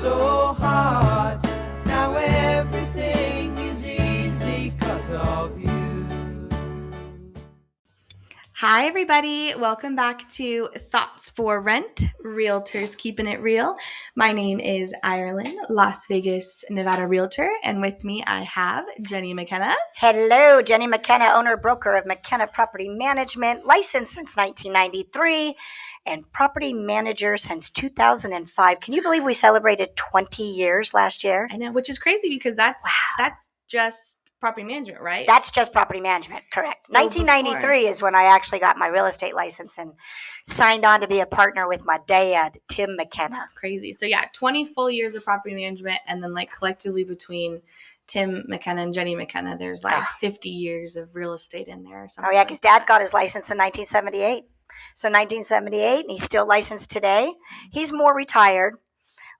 so hard. Now everything is easy 'cause of you. Hi, everybody. Welcome back to Thoughts for Rent, Realtors Keeping It Real. My name is Irelynn, Las Vegas, Nevada Realtor, and with me I have Jenni McKenna. Hello, Jenni McKenna, owner-broker of McKenna Property Management, licensed since 1993, and property manager since 2005. Can you believe we celebrated 20 years last year? I know, which is crazy because that's just property management, right? That's just property management, correct. So 1993 is when I actually got my real estate license and signed on to be a partner with my dad, Tim McKenna. That's crazy. So yeah, 20 full years of property management, and then like collectively between Tim McKenna and Jenni McKenna, there's like 50 years of real estate in there or something. Oh yeah, because Dad got his license in 1978. So 1978, and he's still licensed today. He's more retired.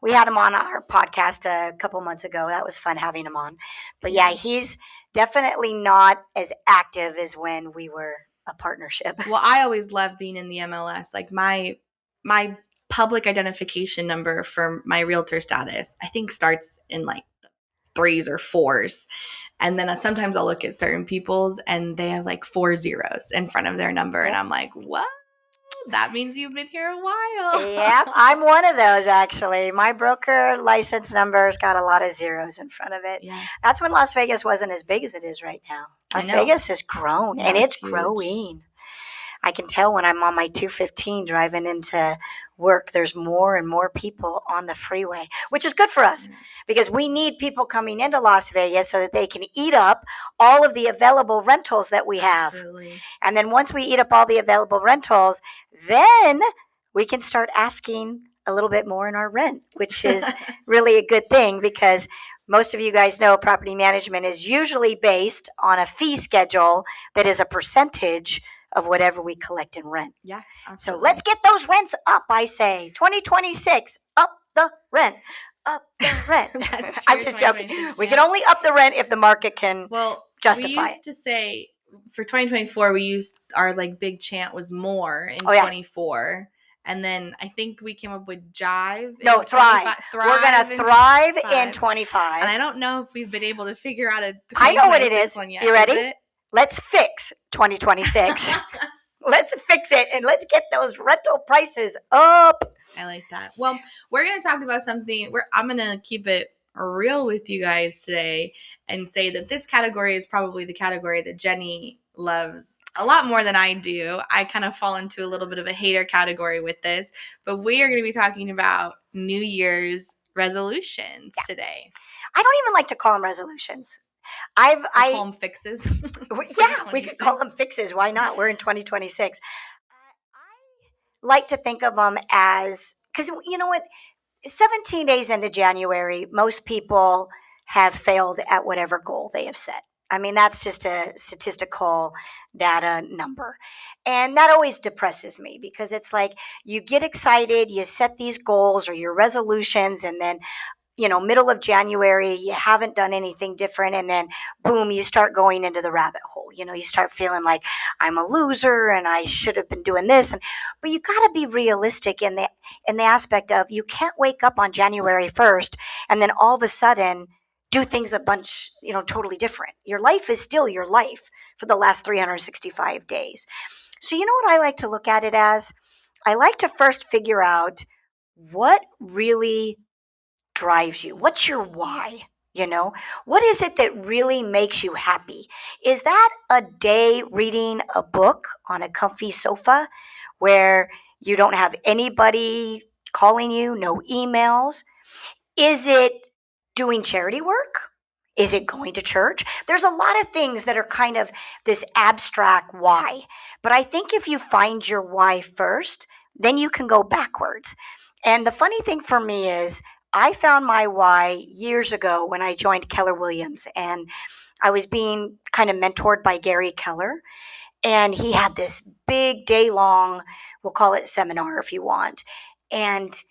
We had him on our podcast a couple months ago. That was fun having him on. But yeah, he's definitely not as active as when we were a partnership. Well, I always loved being in the MLS. Like my public identification number for my realtor status, I think starts in like 3s or 4s. And then sometimes I'll look at certain people's and they have like 4 zeros in front of their number. And I'm like, what? That means you've been here a while. Yeah, I'm one of those, actually. My broker license number's got a lot of zeros in front of it. Yeah. That's when Las Vegas wasn't as big as it is right now. Las Vegas has grown, and it's growing. I can tell when I'm on my 215 driving into work, there's more and more people on the freeway, which is good for us because we need people coming into Las Vegas so that they can eat up all of the available rentals that we have. Absolutely. And then once we eat up all the available rentals, then we can start asking a little bit more in our rent, which is really a good thing because most of you guys know property management is usually based on a fee schedule that is a percentage of whatever we collect in rent. Yeah. Absolutely. So let's get those rents up, I say. 2026, up the rent. Up the rent. I'm just joking. We can only up the rent if the market can justify it. We used to say for 2024, we used our like big chant was more in 24. And then I think we came up with jive. No, thrive. We're going to thrive in 25. And I don't know if we've been able to figure out a 2026 I know what it is. One yet. You ready? Let's fix 2026. Let's fix it and let's get those rental prices up. I like that. Well, we're going to talk about something. I'm going to keep it real with you guys today and say that this category is probably the category that Jenni loves a lot more than I do. I kind of fall into a little bit of a hater category with this, but we are going to be talking about New Year's resolutions today. I don't even like to call them resolutions. I call them fixes. Yeah, we could call them fixes. Why not? We're in 2026. I like to think of them as, because you know what? 17 days into January, most people have failed at whatever goal they have set. I mean, that's just a statistical data number. And that always depresses me because it's like you get excited, you set these goals or your resolutions, and then middle of January, you haven't done anything different. And then boom, you start going into the rabbit hole. You start feeling like I'm a loser and I should have been doing this. But you got to be realistic in the aspect of you can't wake up on January 1st and then all of a sudden do things a bunch, totally different. Your life is still your life for the last 365 days. So you know what I like to look at it as? I like to first figure out what really drives you. What's your why? What is it that really makes you happy? Is that a day reading a book on a comfy sofa where you don't have anybody calling you, no emails? Is it doing charity work? Is it going to church? There's a lot of things that are kind of this abstract why. But I think if you find your why first, then you can go backwards. And the funny thing for me is I found my why years ago when I joined Keller Williams, and I was being kind of mentored by Gary Keller, and he had this big day-long, we'll call it seminar if you want, and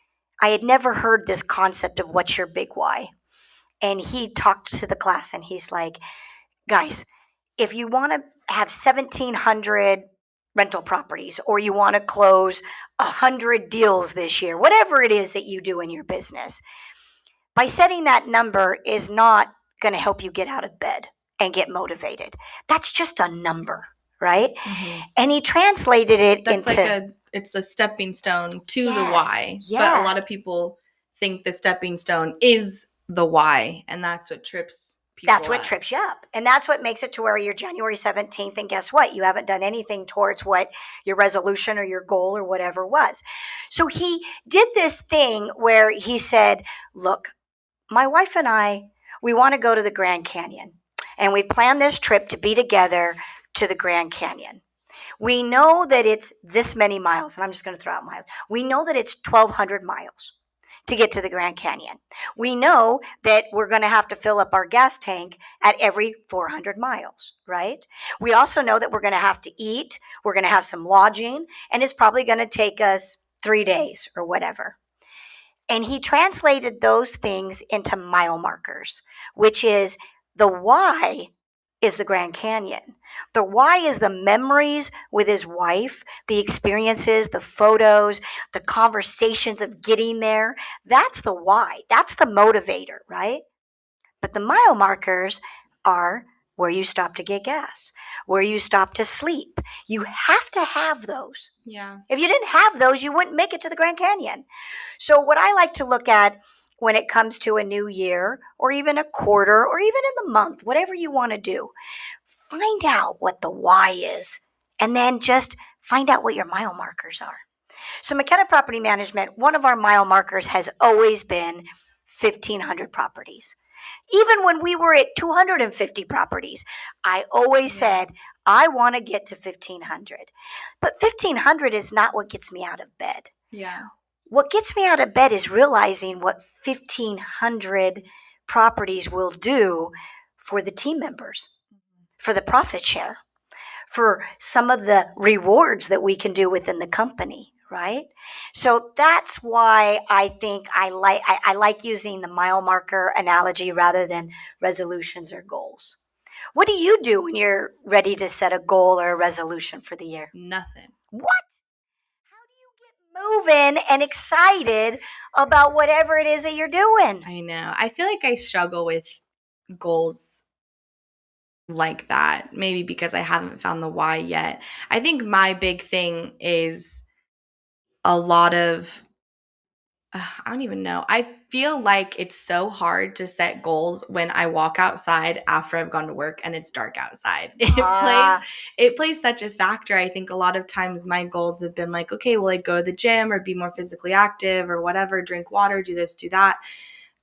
I had never heard this concept of what's your big why. And he talked to the class, and he's like, guys, if you want to have 1,700 rental properties, or you want to close 100 deals this year, whatever it is that you do in your business, by setting that number is not going to help you get out of bed and get motivated. That's just a number, right? Mm-hmm. And he translated it That's into it's a stepping stone to the Yes, why. yeah. But a lot of people think the stepping stone is the why, and that's what trips people That's what up. trips you up. And that's what makes it to where you're January 17th. And guess what? You haven't done anything towards what your resolution or your goal or whatever was. So he did this thing where he said, look, my wife and I, we want to go to the Grand Canyon. And we planned this trip to be together to the Grand Canyon. We know that it's this many miles. And I'm just going to throw out miles. We know that it's 1,200 miles to get to the Grand Canyon. We know that we're going to have to fill up our gas tank at every 400 miles, right? We also know that we're going to have to eat, we're going to have some lodging, and it's probably going to take us 3 days or whatever. And he translated those things into mile markers, which is the why is the Grand Canyon. The why is the memories with his wife, the experiences, the photos, the conversations of getting there. That's the why. That's the motivator, right? But the mile markers are where you stop to get gas, where you stop to sleep. You have to have those. Yeah. If you didn't have those, you wouldn't make it to the Grand Canyon. So what I like to look at when it comes to a new year or even a quarter or even in the month, whatever you want to do, find out what the why is and then just find out what your mile markers are. So McKenna Property Management, one of our mile markers has always been 1,500 properties. Even when we were at 250 properties, I always said, I want to get to 1,500. But 1,500 is not what gets me out of bed. Yeah. What gets me out of bed is realizing what 1,500 properties will do for the team members, for the profit share, for some of the rewards that we can do within the company, right? So that's why I think I like using the mile marker analogy rather than resolutions or goals. What do you do when you're ready to set a goal or a resolution for the year? Nothing. What? How do you get moving and excited about whatever it is that you're doing? I know. I feel like I struggle with goals like that, maybe because I haven't found the why yet. I think my big thing is a lot of I don't even know. I feel like it's so hard to set goals when I walk outside after I've gone to work and it's dark outside. It plays such a factor. I think a lot of times my goals have been like, okay, well, I go to the gym or be more physically active or whatever, drink water, do this, do that,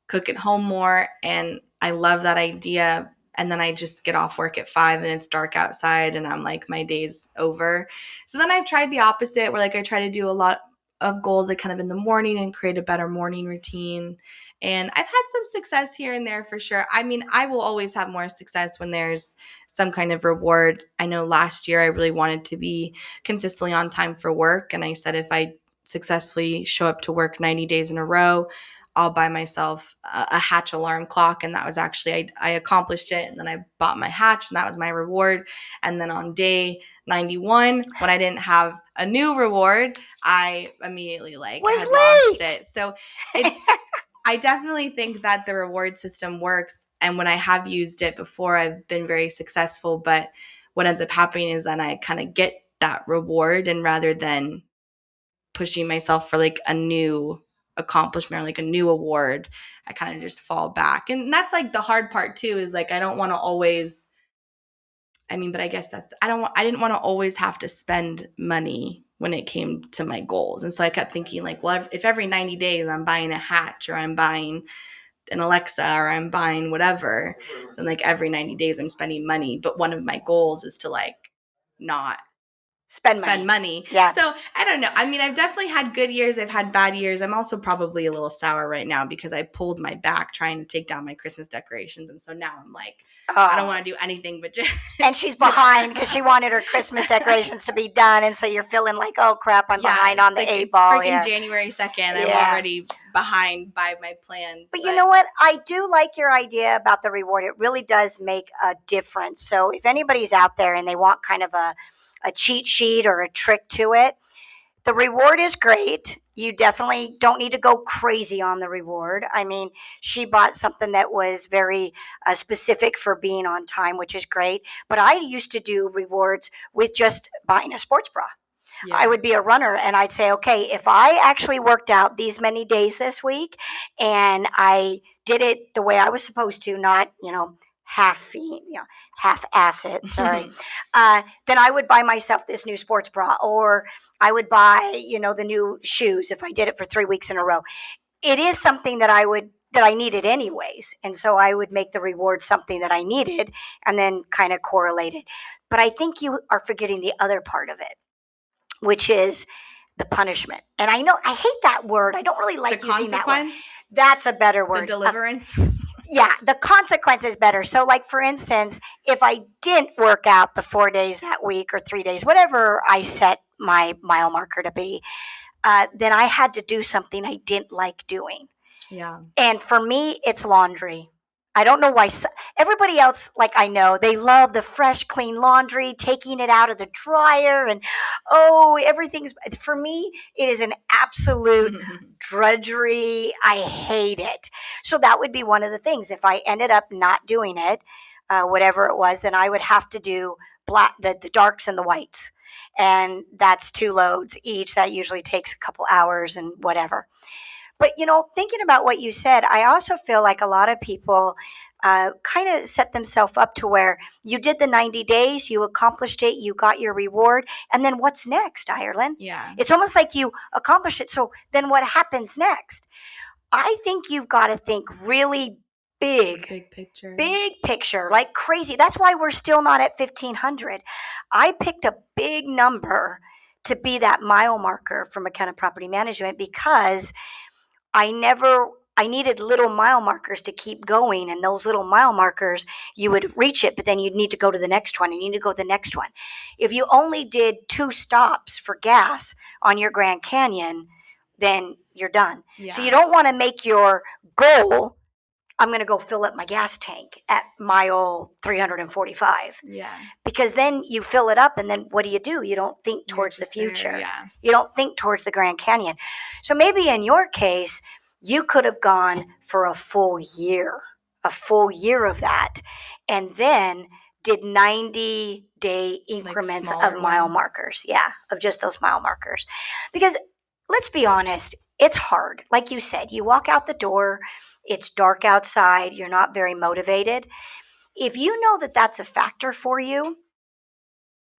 cook at home more. And I love that idea. And then I just get off work at 5 and it's dark outside and I'm like, my day's over. So then I've tried the opposite where like I try to do a lot of goals like kind of in the morning and create a better morning routine. And I've had some success here and there for sure. I mean, I will always have more success when there's some kind of reward. I know last year I really wanted to be consistently on time for work. And I said if I successfully show up to work 90 days in a row, I'll buy myself a Hatch alarm clock. And that was actually, I accomplished it. And then I bought my Hatch and that was my reward. And then on day 91, when I didn't have a new reward, I immediately lost it. So I definitely think that the reward system works. And when I have used it before, I've been very successful. But what ends up happening is then I kind of get that reward. And rather than pushing myself for like a new accomplishment or like a new award, I kind of just fall back. And that's like the hard part too, is like I don't want to always, but I guess I didn't want to always have to spend money when it came to my goals. And so I kept thinking like, well, if every 90 days I'm buying a Hatch or I'm buying an Alexa or I'm buying whatever, then like every 90 days I'm spending money. But one of my goals is to like not spend money. Yeah. So I don't know. I've definitely had good years. I've had bad years. I'm also probably a little sour right now because I pulled my back trying to take down my Christmas decorations. And so now I'm like, I don't want to do anything but just. And she's behind because she wanted her Christmas decorations to be done. And so you're feeling like, oh crap, I'm behind on the 8 ball. It's freaking January 2nd. I'm already behind by my plans. But you know what? I do like your idea about the reward. It really does make a difference. So if anybody's out there and they want kind of a cheat sheet or a trick to it, the reward is great. You definitely don't need to go crazy on the reward. I mean, she bought something that was very specific for being on time, which is great. But I used to do rewards with just buying a sports bra. Yeah. I would be a runner and I'd say, okay, if I actually worked out these many days this week and I did it the way I was supposed to, not, half-ass it, sorry, then I would buy myself this new sports bra, or I would buy, the new shoes if I did it for 3 weeks in a row. It is something that I needed anyways. And so I would make the reward something that I needed and then kind of correlate it. But I think you are forgetting the other part of it, which is the punishment. And I know I hate that word. I don't really like using that word. That's a better word. The deliverance. Yeah, the consequence is better. So, like, for instance, if I didn't work out the 4 days that week or 3 days, whatever I set my mile marker to be, then I had to do something I didn't like doing. Yeah. And for me, it's laundry. I don't know why everybody else, like I know, they love the fresh, clean laundry, taking it out of the dryer, and everything's, for me, it is an absolute drudgery. I hate it. So that would be one of the things. If I ended up not doing it, whatever it was, then I would have to do the darks and the whites. And that's 2 loads each. That usually takes a couple hours and whatever. But, thinking about what you said, I also feel like a lot of people kind of set themselves up to where you did the 90 days, you accomplished it, you got your reward, and then what's next, Irelynn? Yeah. It's almost like you accomplished it, so then what happens next? I think you've got to think really big picture, like crazy. That's why we're still not at 1,500. I picked a big number to be that mile marker for McKenna Property Management because I needed little mile markers to keep going. And those little mile markers, you would reach it, but then you'd need to go to the next one and you need to go to the next one. If you only did 2 stops for gas on your Grand Canyon, then you're done. Yeah. So you don't want to make your goal, I'm going to go fill up my gas tank at mile 345. Yeah. Because then you fill it up and then what do? You don't think towards the future. There, yeah. You don't think towards the Grand Canyon. So maybe in your case, you could have gone for a full year of that, and then did 90-day increments of mile markers. Yeah, of just those mile markers. Because let's be honest, it's hard. Like you said, you walk out the door, it's dark outside, you're not very motivated. If you know that that's a factor for you,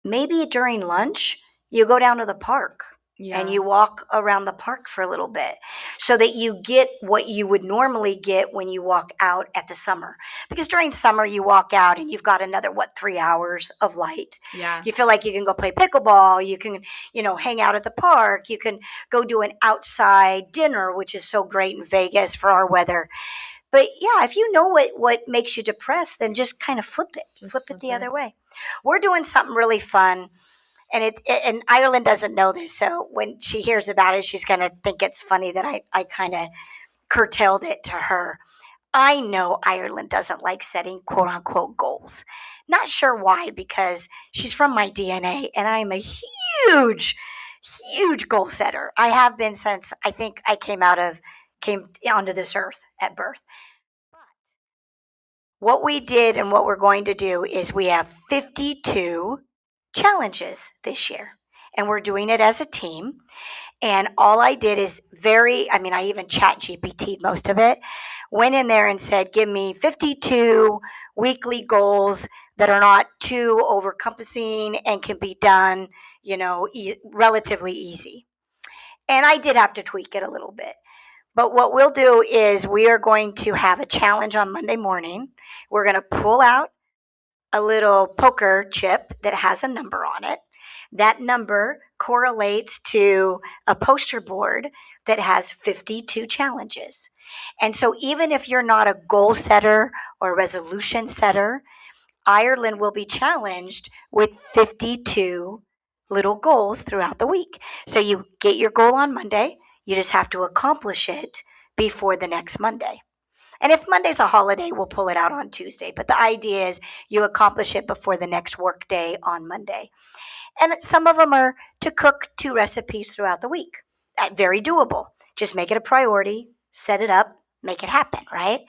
maybe during lunch, you go down to the park. Yeah. And you walk around the park for a little bit so that you get what you would normally get when you walk out at the summer. Because during summer, you walk out and you've got another, 3 hours of light. Yeah. You feel like you can go play pickleball. You can, hang out at the park. You can go do an outside dinner, which is so great in Vegas for our weather. But yeah, if you know what makes you depressed, then just kind of flip it. Flip it the other way. We're doing something really fun. And and Irelynn doesn't know this, so when she hears about it, she's going to think it's funny that I kind of curtailed it to her. I know Irelynn doesn't like setting quote-unquote goals. Not sure why, because she's from my DNA, and I'm a huge, huge goal setter. I have been since I think I came onto this earth at birth. But what we did and what we're going to do is we have 52 challenges this year, and we're doing it as a team. And all I did is I even chat GPT'd most of it, went in there and said, give me 52 weekly goals that are not too over-compassing and can be done, relatively easy. And I did have to tweak it a little bit. But what we'll do is we are going to have a challenge on Monday morning. We're going to pull out a little poker chip that has a number on it. That number correlates to a poster board that has 52 challenges. And so even if you're not a goal setter or resolution setter, Irelynn will be challenged with 52 little goals throughout the week. So you get your goal on Monday, you just have to accomplish it before the next Monday. And if Monday's a holiday, we'll pull it out on Tuesday. But the idea is you accomplish it before the next work day on Monday. And some of them are to cook 2 recipes throughout the week. very doable. Just make it a priority, set it up, make it happen, right?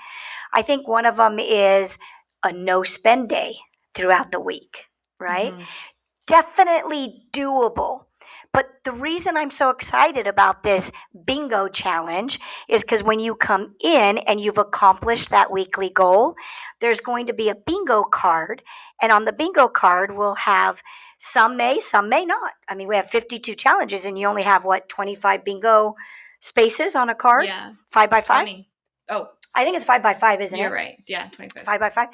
I think one of them is a no spend day throughout the week, right? Mhm. Definitely doable. But the reason I'm so excited about this bingo challenge is because when you come in and you've accomplished that weekly goal, there's going to be a bingo card. And on the bingo card, we'll have some may not. I mean, we have 52 challenges and you only have 25 bingo spaces on a card? Yeah. 5 by 5? 20. Oh, I think it's 5 by 5, isn't it? you're right. Yeah, 25. 5 by 5.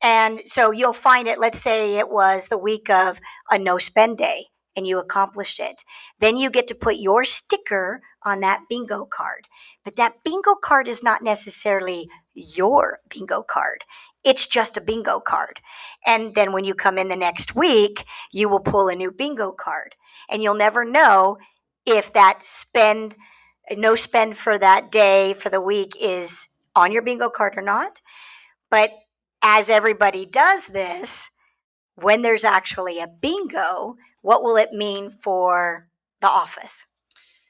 And so you'll find it, let's say it was the week of a no spend day and you accomplished it. Then you get to put your sticker on that bingo card. But that bingo card is not necessarily your bingo card. It's just a bingo card. And then when you come in the next week, you will pull a new bingo card. And you'll never know if that no spend for that day, for the week is on your bingo card or not. But as everybody does this, when there's actually a bingo, what will it mean for the office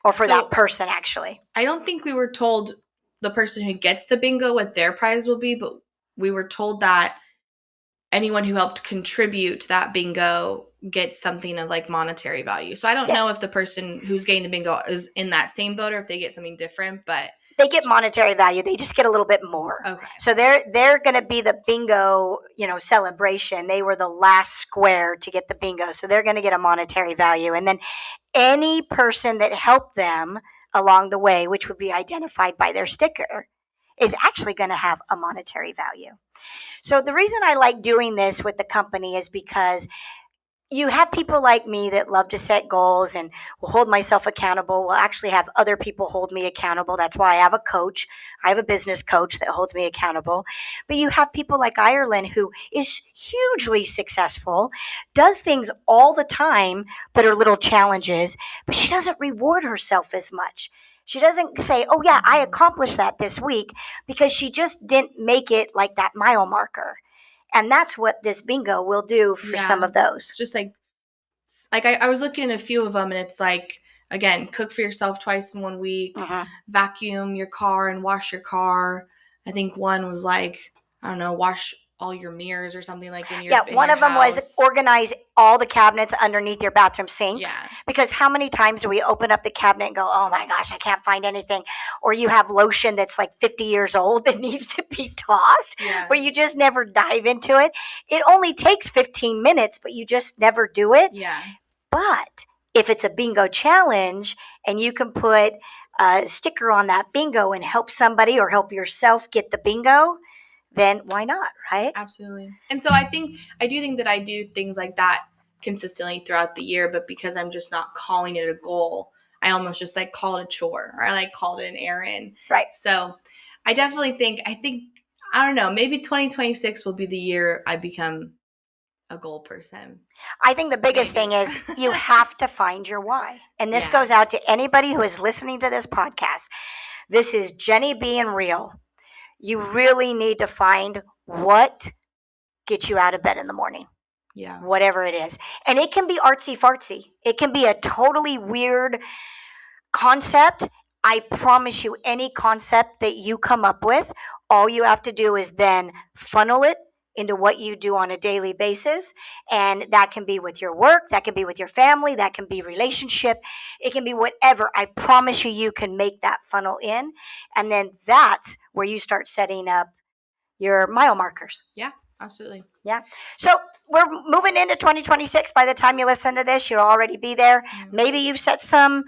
or for that person actually? I don't think we were told the person who gets the bingo what their prize will be, but we were told that anyone who helped contribute to that bingo gets something of like monetary value. So I don't know if the person who's getting the bingo is in that same boat or if they get something different, but they get monetary value. They just get a little bit more. Okay. So they're going to be the bingo, celebration. They were the last square to get the bingo. So they're going to get a monetary value. And then any person that helped them along the way, which would be identified by their sticker, is actually going to have a monetary value. So the reason I like doing this with the company is because you have people like me that love to set goals and will hold myself accountable. Will actually have other people hold me accountable. That's why I have a coach. I have a business coach that holds me accountable. But you have people like Irelynn, who is hugely successful, does things all the time that are little challenges, but she doesn't reward herself as much. She doesn't say, oh yeah, I accomplished that this week, because she just didn't make it like that mile marker. And that's what this bingo will do for some of those. It's just like I was looking at a few of them, and it's like, again, cook for yourself twice in 1 week, vacuum your car and wash your car. I think one was like, I don't know, wash all your mirrors or something like in your one of them was organize all the cabinets underneath your bathroom sinks. Yeah. Because how many times do we open up the cabinet and go, oh my gosh, I can't find anything? Or you have lotion that's like 50 years old that needs to be tossed, but you just never dive into it. It only takes 15 minutes, but you just never do it. Yeah. But if it's a bingo challenge and you can put a sticker on that bingo and help somebody or help yourself get the bingo, then why not, right? Absolutely. And so I do think that I do things like that consistently throughout the year, but because I'm just not calling it a goal, I almost just like call it a chore, or I like called it an errand. Right. So I definitely think, I don't know, maybe 2026 will be the year I become a goal person. I think the biggest thing is you have to find your why. And this goes out to anybody who is listening to this podcast. This is Jenni being real. You really need to find what gets you out of bed in the morning. Yeah. Whatever it is. And it can be artsy fartsy. It can be a totally weird concept. I promise you, any concept that you come up with, all you have to do is then funnel it into what you do on a daily basis. And that can be with your work, that can be with your family, that can be relationship, it can be whatever. I promise you, you can make that funnel in. And then that's where you start setting up your mile markers. Yeah, absolutely. Yeah. So we're moving into 2026. By the time you listen to this, you'll already be there. Mm-hmm. Maybe you've set some,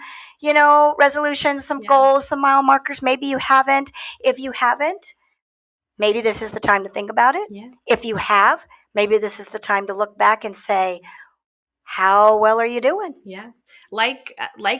resolutions, some goals, some mile markers. Maybe you haven't. If you haven't, maybe this is the time to think about it. Yeah. If you have, maybe this is the time to look back and say, how well are you doing? Yeah. Like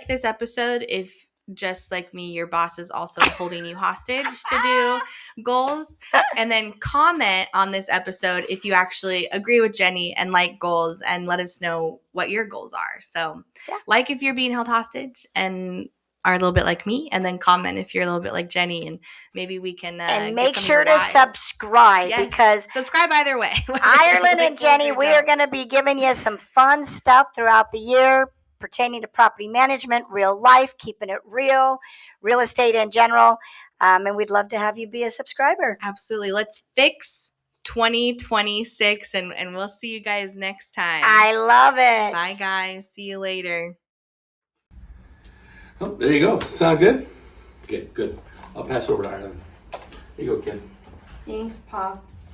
this episode, if just like me, your boss is also holding you hostage to do goals, and then comment on this episode if you actually agree with Jenni and like goals, and let us know what your goals are. So like if you're being held hostage and are a little bit like me, and then comment if you're a little bit like Jenni, and maybe we can and make sure to subscribe, because subscribe either way. Irelynn and Jenni, we are going to be giving you some fun stuff throughout the year. pertaining to property management, real life, keeping it real, real estate in general. And we'd love to have you be a subscriber. Absolutely. Let's fix 2026 and we'll see you guys next time. I love it. Bye, guys. See you later. Oh, there you go. Sound good? Okay, good. I'll pass over to Irelynn. Here you go, Ken. Thanks, Pops.